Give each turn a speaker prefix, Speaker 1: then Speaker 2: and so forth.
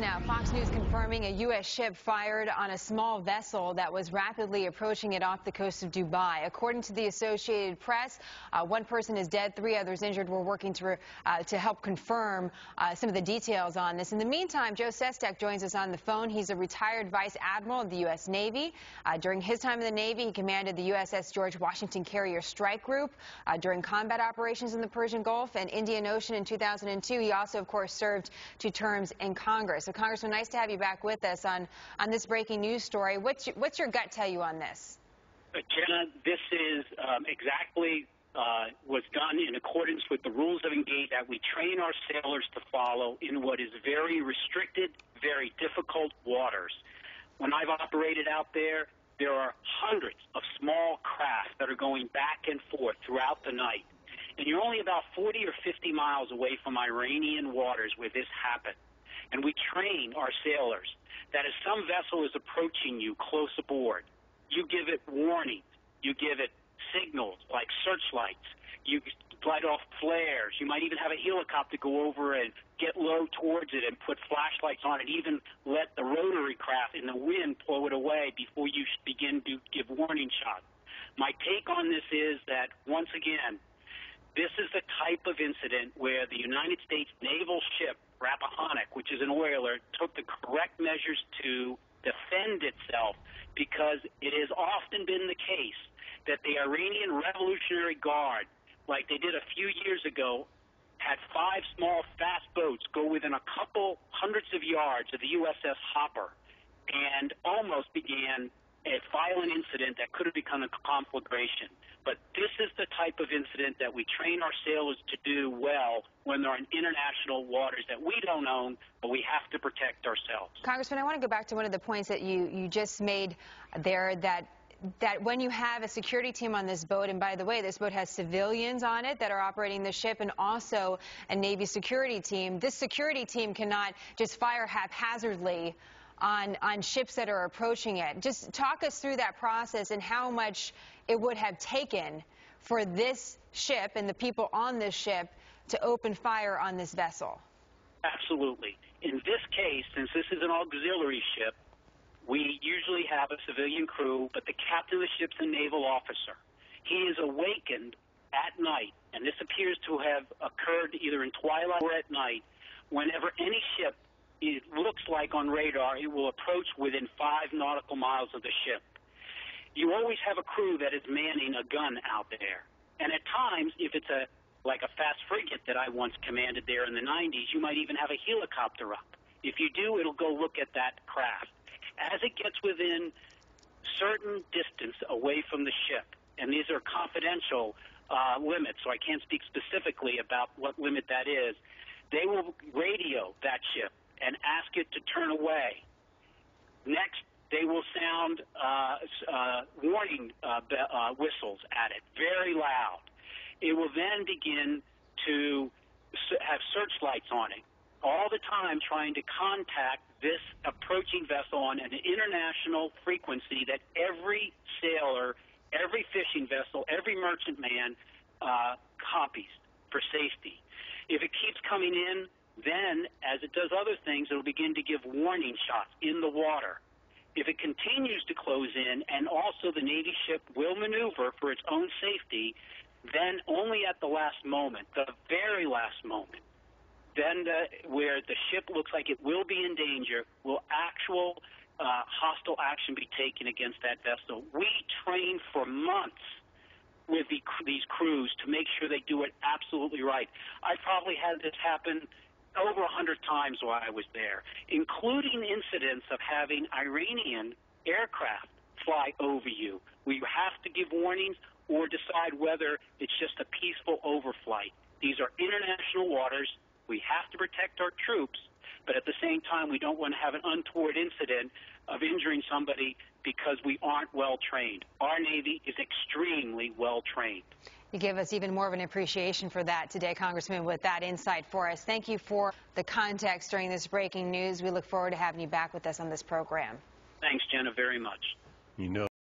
Speaker 1: Now, Fox News confirming a U.S. ship fired on a small vessel that was rapidly approaching it off the coast of Dubai. According to the Associated Press, one person is dead, 3 others injured. We're working to help confirm some of the details on this. In the meantime, Joe Sestak joins us on the phone. He's a retired Vice Admiral of the U.S. Navy. During his time in the Navy, he commanded the USS George Washington Carrier Strike Group during combat operations in the Persian Gulf and Indian Ocean in 2002. He also, of course, served 2 terms in Congress. So, Congressman, nice to have you back with us on this breaking news story. What's your gut tell you on this?
Speaker 2: Jenna, this is exactly was done in accordance with the rules of engagement that we train our sailors to follow in what is very restricted, very difficult waters. When I've operated out there, there are hundreds of small craft that are going back and forth throughout the night. And you're only about 40 or 50 miles away from Iranian waters where this happened. And we train our sailors that if some vessel is approaching you close aboard, you give it warnings, you give it signals like searchlights, you light off flares, you might even have a helicopter go over and get low towards it and put flashlights on it, even let the rotary craft in the wind blow it away before you begin to give warning shots. My take on this is that, once again, this is the type of incident where the United States naval ship, Rappahannock, which is an oiler, took the correct measures to defend itself, because it has often been the case that the Iranian Revolutionary Guard, like they did a few years ago, had 5 small fast boats go within a couple hundreds of yards of the USS Hopper and almost began a violent incident that could have become a conflagration. But this is the type of incident that we train our sailors to do well when they're in international waters that we don't own, but we have to protect ourselves.
Speaker 1: Congressman, I want to go back to one of the points that you just made there, that when you have a security team on this boat, and by the way, this boat has civilians on it that are operating the ship and also a Navy security team, this security team cannot just fire haphazardly on ships that are approaching it. Just talk us through that process and how much it would have taken for this ship and the people on this ship to open fire on this vessel.
Speaker 2: Absolutely. In this case, since this is an auxiliary ship, we usually have a civilian crew, but the captain of the ship's a naval officer. He is awakened at night, and this appears to have occurred either in twilight or at night, whenever any ship, it looks like on radar, it will approach within 5 nautical miles of the ship. You always have a crew that is manning a gun out there. And at times, if it's like a fast frigate that I once commanded there in the 90s, you might even have a helicopter up. If you do, it'll go look at that craft. As it gets within certain distance away from the ship, and these are confidential limits, so I can't speak specifically about what limit that is, they will radio that ship and ask it to turn away. Next, they will sound warning whistles at it, very loud. It will then begin to have searchlights on it, all the time trying to contact this approaching vessel on an international frequency that every sailor, every fishing vessel, every merchantman copies for safety. If it keeps coming in, then, as it does other things, it will begin to give warning shots in the water. If it continues to close in, and also the Navy ship will maneuver for its own safety, then only at the last moment, the very last moment, then where the ship looks like it will be in danger, will actual hostile action be taken against that vessel. We train for months with these crews to make sure they do it absolutely right. I probably had this happen over 100 times while I was there, including incidents of having Iranian aircraft fly over you. We have to give warnings or decide whether it's just a peaceful overflight. These are international waters. We have to protect our troops, but at the same time, we don't want to have an untoward incident of injuring somebody because we aren't well trained. Our Navy is extremely well trained.
Speaker 1: You give us even more of an appreciation for that today, Congressman, with that insight for us. Thank you for the context during this breaking news. We look forward to having you back with us on this program.
Speaker 2: Thanks, Jenna, very much.